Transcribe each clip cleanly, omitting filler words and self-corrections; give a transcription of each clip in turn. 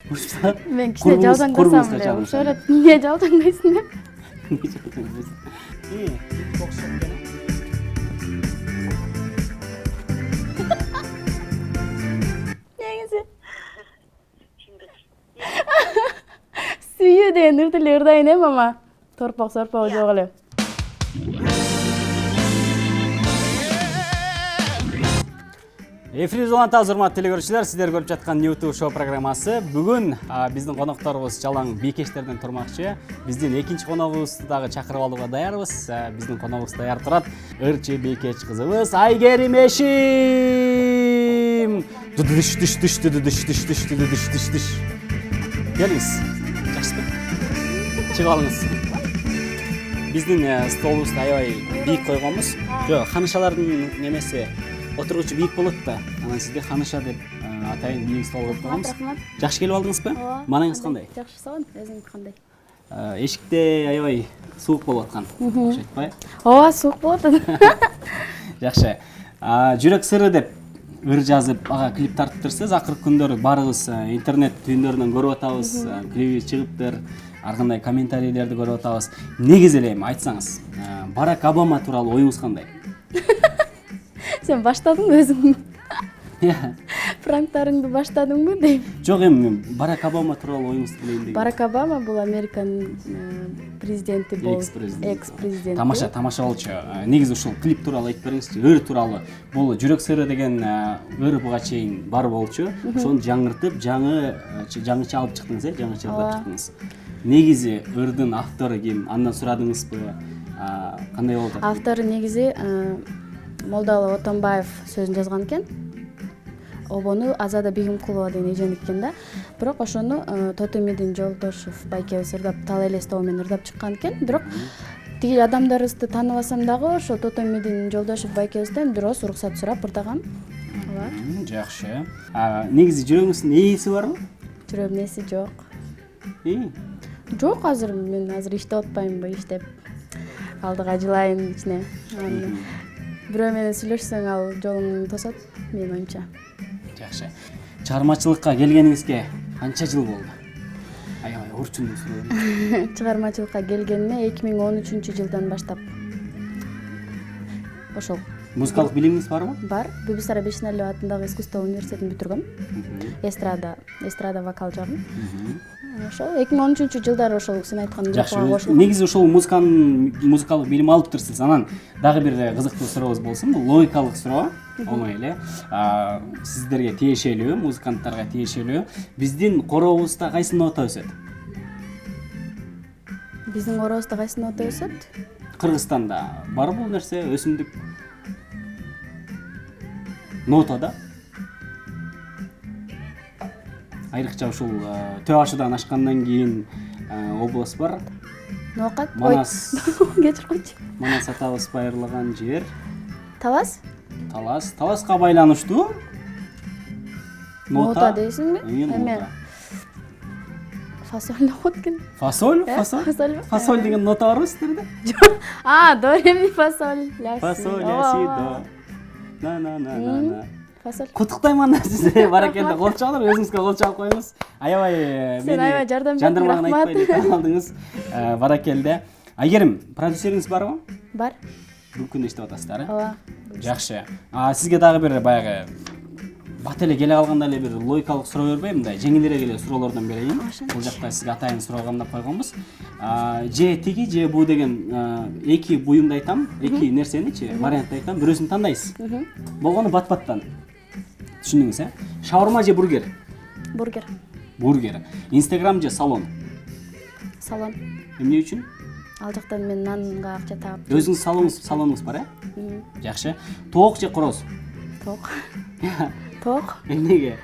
Мен кичине жалжаңдасам эле ошорот. Эмне жалжаңдайсың деп? Негизи сүйүү деген ырды эле ырдайын мама. Торпок сорпогу жок эле. Эфирде уланта урматтуу телекөрүүчүлөр, сиздер көрүп жаткан YouTube шоу программасы. Бүгүн биздин конокторубуз жалаң бийкечтерден турмакчы. Биздин экинчи коногубузду дагы чакырып алууга даярбыз. Биздин коногубуз даяр турат. Ырчы бийкеч кызыбыз Айгерим Эшим. Келиңиз. Жакшысызбы? Чыгып алыңыз. Биздин столубузду аябай бийик койгонбуз. Жок, ханышалардын немеси отургучу бийик болот да. Анан сизди ханыша деп атайын бийик стол коюп койгонбуз. Жакшы келип алдыңызбы? Маанаңыз кандай? Жакшы сагын, өзүң кандай? Эшикте аябай суук болуп аткан. Айтпай? Ооба, суук болот. Жакшы. Жүрөк сыры деп ыр жазып, ага клип тарттырсыз. Акыркы күндөрү баарыбыз интернет түйүндөрүнөн көрүп атабыз. Клип чыгыптыр. Ар кандай комментарийлерди көрүп атабыз. Негизи эле айтсаңыз, Барак Обама тууралуу оюңуз кандай? Сен баштадыңбы өзүң? Пранктарыңды баштадыңбы дейм. Жок, эми Барак Обама тууралуу оюңузду билейин деген. Барак Обама бул Американын президенти болуп, экс-президенти. Тамаша болчу. Негизи ушул клип тууралуу айтып бериңизчи. Ыр тууралуу. Бул Жүрөк сыры деген ыр буга чейин бар болчу. Ошону жаңыртып, жаңыча алып чыктыңыз, жаңыча алып чыктыңыз. Негизи ырдын автору ким? Андан сурадыңызбы? Кандай болду? Автору негизи Молдалы Отонбаев сөзүн жазган экен. Обону Азада Бегимкулова деген эженик экен да. Бирок ошону Тотемидин Жолдошев байкебиз ырдап, Тал элестоо менен ырдап чыккан экен. Бирок тиги адамдарыбызды тааныбасам дагы ошо Тотемидин Жолдошев байкебизден бир оз уруксат сурап ырдагам. Ооба. Жакшы. Негизи жүрөгүңүздүн ээси барбы? Жүрөгүмдүн ээси жок. Жок, азыр мен иштеп атпаймынбы, иштеп алдыга жылайын ичине. Бирөө менен сүйлөшсөң ал жолуңду тосот, менин оюмча. Жакшы. Чыгармачылыкка келгениңизге канча жыл болду? Аябай орчундуу суроо. Чыгармачылыкка келгениме 2013-жылдан баштап. Ошол. Музыкалык билимиңиз барбы? Бар. Бибисара Бешеналиева атындагы искусство университетин бүтүргөм. Эстрада вокал жагын. Ошол 2013-жылдары ошол сен айткан группага кошулгам. Негизи ошол музыкалык билим алыптырсыз. Анан дагы бир кызыктуу сурообуз болсун. Бул логикалык суроо. Оңой эле. Сиздерге тиешелүү, музыканттарга тиешелүү. Биздин коробузда кайсы нота өсөт? Биздин коробузда кайсы нота өсөт? Кыргызстанда бар бул нерсе, өсүмдүк. Нота да. Айрыкча ушул Төө ашыдан ашкандан кийин область бар. Ноокат. Манас. Кечир койчу. Манас атабыз байырлаган жер. Талас? Таласка байланыштуу. Нота дейсиңби? Эме. Фасоль деп экен. Фасоль? Фасоль деген нота барбы сиздерде? До ре ми фасоль ля си. Фасоль ля си до. На. Фасоль. Куттуктайм анда сизди. Баракелде, кол чалып, өзүңүзгө кол чалып коюңуз. Аябай сен аябай жардам бердиң, жандырмаган айтпай алдыңыз. Баракелде. Айгерим, продюсериңиз барбы? Бар. Бүгүнкү күндө иштеп атасыздар, Ооба. Жакшы. Сизге дагы бир баягы бат эле келе калганда эле бир логикалык суроо бербейм, мындай жеңилирээк эле суроолордон берейин. Бул жакта сизге атайын суроо камдап койгонбуз. Же тиги, же бу деген эки буюмду айтам, эки нерсеничи, вариантты айтам, бирөөсүн тандайсыз. Болгону бат-баттан. Түшүндүңүз, Шаурма же бургер? Бургер. Бургер. Инстаграм же салон? Салон. Эмне үчүн? Ал жактан мен нанга акча таап. Өзүңүз салонуңуз бар, Жакшы. Тоок же короз? Тоок. Тоок. Эмнеге?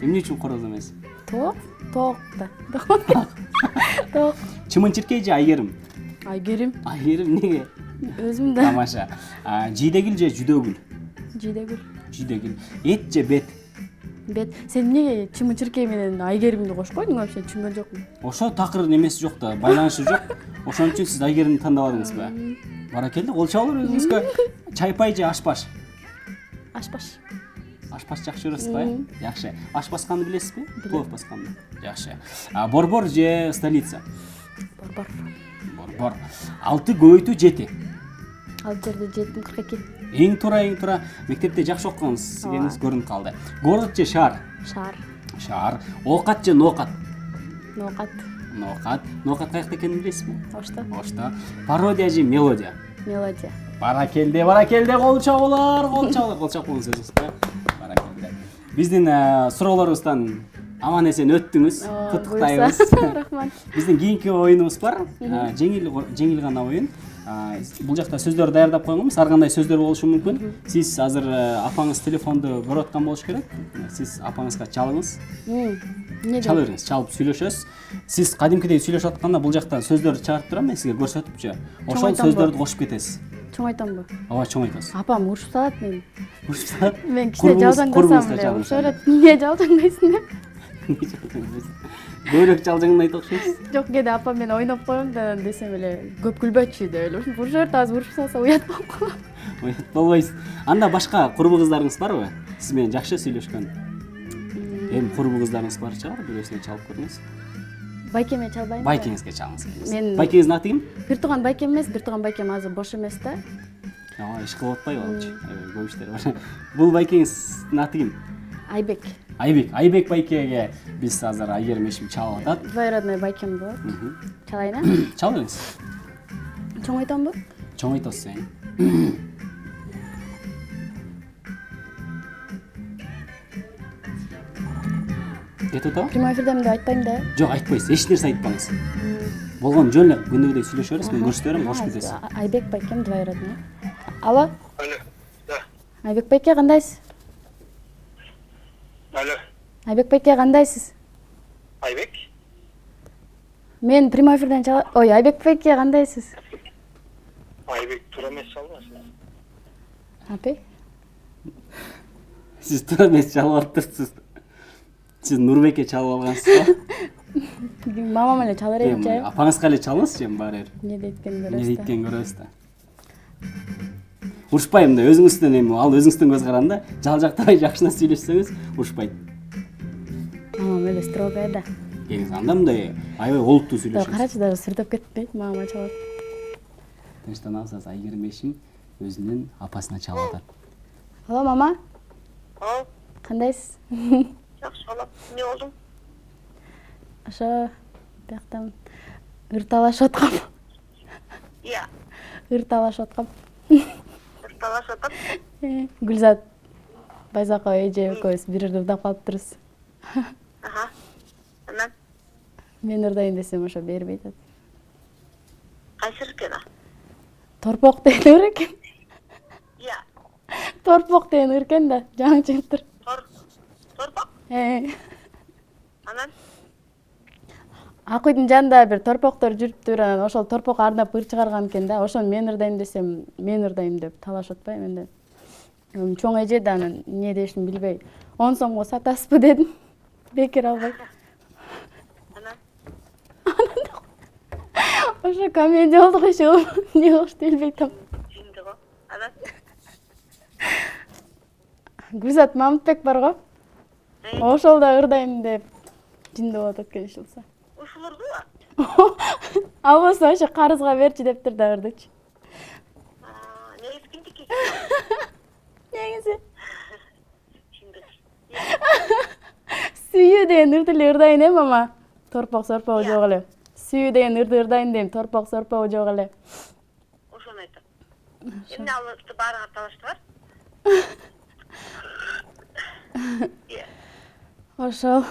Эмне үчүн короз эмес? Тоок да. Тоок. Чымын-чиркей же Айгерим? Айгерим. Айгерим неге? Өзүм да. Тамаша. Жийдегил же жүдөгүл? Жийдегил. Эт же бет? Бет. Сен эмнеге чымын-чиркей менен Айгеримди кошкойдуң, вообще түшүнгөн жокмун. Ошо такыр немеси жок да, байланышы жок. Ошон үчүн сиз Айгеримди тандабадыңызбы? Баракелде, кол чабылыр өзүңүзгө. Чайпай же ашпаш? Ашпаш. Ашпас жакшы көрөсүз го, жакшы. Аш басканды билесизби? Плов басканды. Жакшы. Борбор же столица? Борбор. Борбор. 6 көбөйтүү 7. 6 7 42. Эң туура. Мектепте жакшы окугансыз, экениңиз көрүнүп калды. Город же шаар? Шаар. Шаар. Оокат же ноокат? Ноокат. Ноокат каякта экенин билесизби? Ошто. Пародия же мелодия? Мелодия. Баракелде, кол чабуулар, кол чабуулар сөзүбүз да. Баракелде. Биздин суроолорубуздан аман эсен өттүңүз. Куттуктайбыз. Рахмат. Биздин кийинки оюнубуз бар. Жеңил гана оюн. Бул жакта сөздөр даярдап койгонбуз. Ар кандай сөздөр болушу мүмкүн. Сиз азыр апаңыз телефонду көрүп аткан болуш керек. Сиз апаңызга чалыңыз. Чала бериңиз, чалып сүйлөшөсүз. Сиз кадимкидей сүйлөшүп атканда бул жактан сөздөр чыгарып турам, мен сизге көрсөтүпчү. Ошол сөздөрдү кошуп кетесиз. Чоң айтамбы? Ооба, чоң айтасыз. Апам урушуп салат мени. Урушуп салат? Мен кичине жалжаңдасам эле, урушат. Эмне жалжаңдайсың деп? Көбүрөөк жалжаңын айтып окшойсуз. Жок, кээде апам мен ойноп коем да десем эле көп күлбөчү деп эле. Урушат, азыр урушуп салса уят болуп калам. Уят болбойсуз. Анда башка курбу кыздарыңыз барбы? Сиз менен жакшы сүйлөшкөн. Эми курбу кыздарыңыз бар чыгар, бирөөсүнө чалып көрүңүз. Байкеме чалбайм. Байкеңизге чалыңыз. Мен Байкеңиздин аты ким? бир тууган байкем эмес, бир тууган байкем азыр бош эмес да. Иш кылып атпайбы алчы? Көп иштер бар. Бул байкеңиздин аты ким? Айбек. Айбек байкеге биз азыр Айгерим эшим чалып атат. Двоюродной байкем болот. Чалайын а? Чала бериңиз. Чоң айтамбы? Чоң айтасыз. Кетип атабы? Прямой эфирдемин деп айтпайм да. Жок, айтпайсыз. Эч нерсе айтпаңыз. Болгон жөн эле күндөгүдөй сүйлөшөбүз, мен көрсөтө берем, кошуп кетесиз. Айбек байкем двоюродной. Алло? Алло. Да. Айбек байке кандайсыз? Алло. Айбек байке кандайсыз? Айбек? Мен прямой эфирден Ой, Айбек байке кандайсыз? Айбек туура эмес чалбайсыз. Апай? Сиз туура эмес чалып атыптырсыз. Сиз Нурбекке чалып алгансыз го? Мамам эле чала берет же. Апаңызга эле чалыңызчы, эми баары бир. Не дейткенин Не көрөсүз да. дейткенин көрөбүз да. Урушпайм да, өзүңүздөн эми ал өзүңүздөн көз караганда жалжактабай жакшына сүйлөшсөңүз урушпайт. Мамам эле строгая да. Кеңиз анда мындай аябай олуттуу сүйлөшөсүз. Карачы даже сүрдөп кетпейт, мамама чалат. Тынчтанабыз, Айгерим эшим өзүнүн апасына чалып атат. Алло, мама? Ал, Кандайсыз? жакшы болот. Не болдуң? Ошо бияктан ыр талашып аткам. Иә. Ыр талашып аткам. Талашып атат. Гүлзат Байзакова эже экөөбүз бир ырды ырдап калыптырбыз. Аха. Анан Мен ырдайын десем ошо бербей атат. кайсы экен? Торпок деген ыр экен. Иә. Торпок деген ыр экен да, жаңы чыгыптыр. Торпак? Анан Ак үйдүн жанында бир торпоктор жүрүптүр, анан ошол торпок арнап ыр чыгарган экен да. Ошону мен ырдайм десем, мен ырдайм деп талашып атпайбы менде. Чоң эже да анан эмне дешин билбей, 10 сомго сатасызбы дедим. Бекер албай. анан Ошо комедия болду го иши. Не кылышты билбей атам. жинди го. Анан Гүлзат Мамытбек бар го. Ошол да ырдайм деп жинди болот экен ишилса. ушул ырдыбы? Ал болсо ошо карызга берчи дептир да ырдычы. Негизи кинтики. Негизи Жинди. сүйүү деген ырды эле ырдайын мама. Торпок сорпобу жок эле. Сүйүү деген ырды ырдайын дейм, торпок сорпобу жок эле. Ошону айтат. Эмне алды баарыңар талаштыбар? Иә. Ошол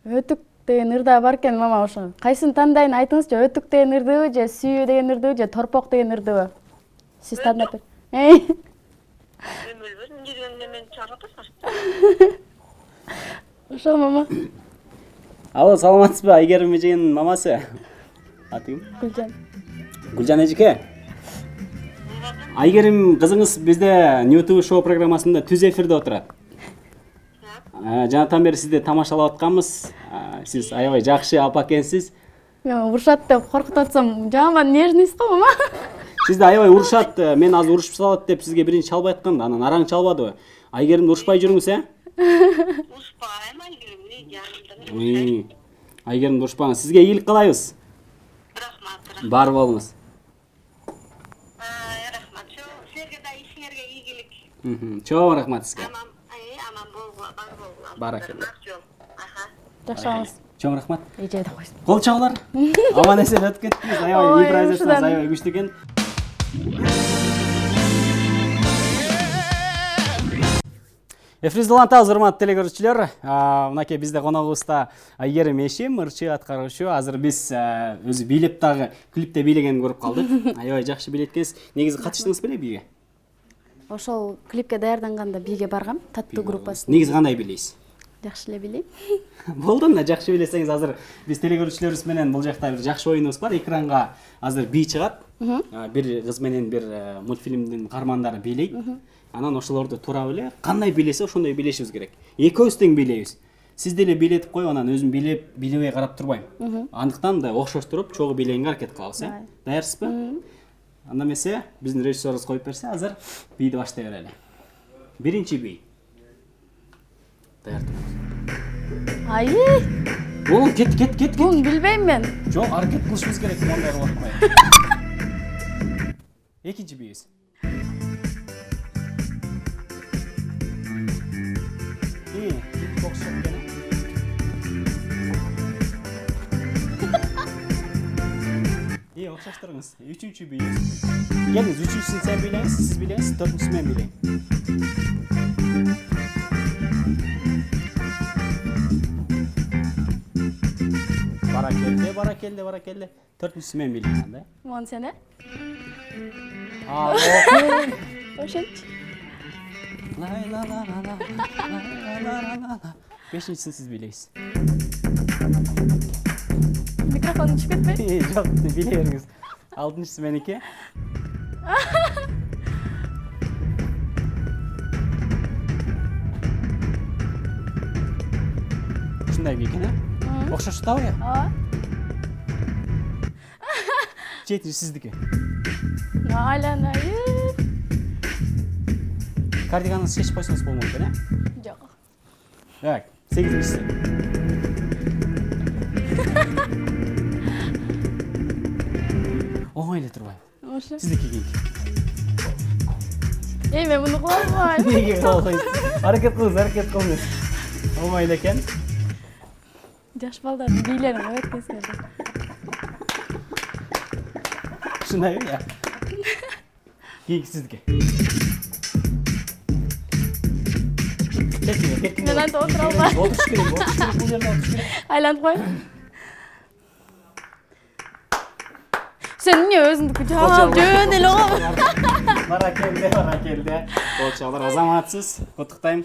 өтүк деген ырда бар экен мама ошо. Кайсын тандайын айтыңызчы, өтүк деген ырдыбы же сүйүү деген ырдыбы же торпок деген ырдыбы? Сиз тандап бер. Мен билбейм, эмне деген немени чыгарып атасыңар? Ошол мама. Алло, саламатсызбы, Айгерим эженин мамасы? Аты ким? Гүлжан. Гүлжан эжеке. Айгерим кызыңыз бизде YouTube шоу программасында түз эфирде отурат. Жанатан бери сизди тамашалап атканбыз. Сиз аябай жакшы апа экенсиз. Мен урушат деп коркутуп атсам, жаман нежныйсыз го мама. Сизди аябай урушат, мен азыр урушуп салат деп сизге биринчи чалбай аткам да, анан араң чалбадыбы? Айгерімді ұрышпай жүріңіз, Ушпайым Айгерим, жанымдан. Айгерімді ұрышпаңыз. Сізге иілік қалайыз? Рахмат. Бар болыңыз. Рахмат. Сізге да ишіңерге игілік. Чоң рахмат сізге. Аман бол, бар бол. Баракелла. Жакшы болуңуз. Чоң рахмат. Эжейди койсун. Қол чағылар. Аман есен өтіп кеттіңіз. Аябай импровизацияңыз аябай күшті екен. Эфирдалантабыз, урматтуу телекөрүүчүлөр. Мынакей бизде коногубузда Айгерим Эшим, ырчы аткаруучу. Азыр биз өзү бийлеп дагы клипте бийлегенин көрүп калдык. Аябай жакшы бийлеткенсиз. Негизи катыштыңыз беле бийге? Ошол клипке даярданганда бийге баргам, Таттуу группасына. Негизи кандай бийлейсиз? Жакшы эле билейм. Болду да жакшы билесеңиз, азыр биз телекөрүүчүлөрүбүз менен бул жакта бир жакшы оюнубуз бар. Экранга азыр бий чыгат. Бир кыз менен бир мультфильмдин каармандары бийлейт. Анан ошолорду туура эле кандай бийлесе ошондой бийлешибиз керек. Экөөбүз тең бийлейбиз. Сиз деле бийлетип коюп, анан өзүм бийлебей карап турбайм. Андыктан да окшоштуруп, чогуу бийлегенге аракет кылабыз, Даярсызбы? Анда эмесе, биздин режиссерубуз коюп берсе, азыр бийди баштай берели. Биринчи бий. Даяр турыңыз. Ай, Болун, кет. бун билбейм мен. Жок, аракет кылышыбыз керек, мондай кылып атпай. Экинчи бийиз. Окшоштуруңуз. Үчүнчү бийиз. Келиңиз, үчүнчүсүн сен бийлеңиз, сиз бийлеңиз, төртүнчүсүн мен бийлейм. Баракелде. Төртүнчүсүн мен бийлейм анда. Мон сене? Окей. Ошентчи. Бешинчисин сиз бийлейсиз. Микрофон түшүп кетпейби? Жок, бийлей бериңиз. Алтынчысы меники. Ушундай бий экен, Окшош атабы? Ооба. Жетинчи сиздики. Айланайы. Кардиганыңызды чечип койсоңуз болмок экен, Жок. Так, сегизинчиси. Оңой эле турбайбы? Ошо. Сиздики кийинки. Мен муну кыла албайм. Неге кылбайсыз? Аракет кылыңыз. Оңой эле экен. Жаш балдардын бийлерин коет экенсиңер. Ушундайбы, Кийинки сиздики. Кетиңер. Мен антип отура албайм. Отуруш керек, бул жерде отуруш керек. Айланып коеюн. Сен эмне өзүңдүкү жаап жөн эле го? Баракелде. Болчалар, азаматсыз. Куттуктайм.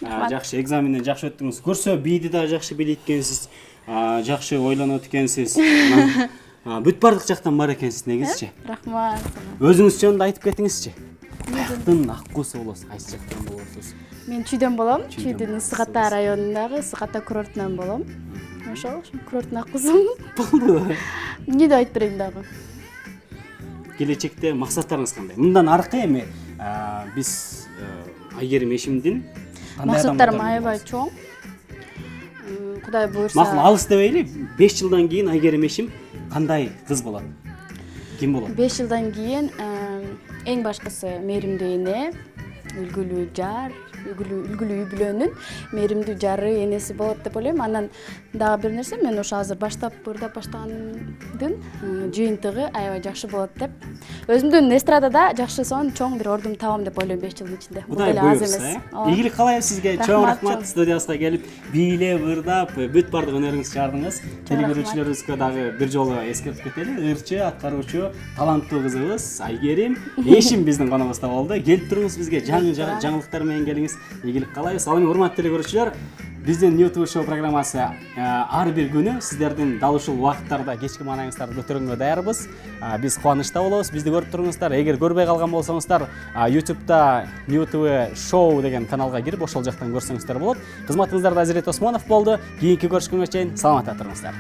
Жакшы экзаменден жакшы өттүңүз. Көрсө бийди да жакшы бийлейт экенсиз. Жакшы ойлонот экенсиз. Бүт бардык жактан бар экенсиз негизичи. Рахмат. Өзүңүз жөнүндө айтып кетиңизчи. Каяктын аккуусу болосуз, кайсы жактан болосуз? Мен Чүйдөн болом. Чүйдүн Ысык Ата районундагы Ысык Ата курортунан болом. Ошол курорттун аккуусумун. Болду. Эмне деп айтып берейин дагы? Келечекте максаттарыңыз кандай? Мындан аркы эми биз Айгерим Эшимдин Максаттарым аябай чоң. Кудай буйрса. Макул, алыс дебейли, 5 жылдан кийин Айгерим Эшим кандай кыз болот? Ким болот? 5 жылдан кийин эң башкысы мээримдүү эне, үлгүлүү жар, үлгүлүү үй бүлөнүн мээримдүү жары, энеси болот деп ойлойм. Анан дагы бир нерсе, мен ошо азыр ырдап баштагандын жыйынтыгы аябай жакшы болот деп. Өзүмдүн эстрадада жакшы сонун чоң бир ордум табам деп ойлойм 5 жылдын ичинде. Бул деле аз эмес. Ийгилик каалайбыз сизге. Чоң рахмат студиябызга келип, бийлеп, ырдап, бүт бардык өнөрүңүздү чыгардыңыз. Телекөрүүчүлөрүбүзгө дагы бир жолу эскертип кетели. Ырчы, аткаруучу, таланттуу кызыбыз Айгерим Эшим биздин коногубузда болду. Келип туруңуз бизге жаңылыктар менен келиңиз. Ийгилик каалайбыз. Ал эми урматтуу телекөрүүчүлөр, биздин YouTube шоу программасы ар бир күнү сиздердин дал ушул убакыттарда кечки маанайыңыздарды көтөргөнгө даярбыз. Биз кубанычта болобуз. Бизди көрүп туруңуздар. Эгер көрбөй калган болсоңуздар, YouTube'да New TV Show деген каналга кирип, ошол жактан көрсөңүздөр болот. Кызматыңыздарда Азирет Осмонов болду. Кийинки көрүшкөнгө чейин саламатта туруңуздар.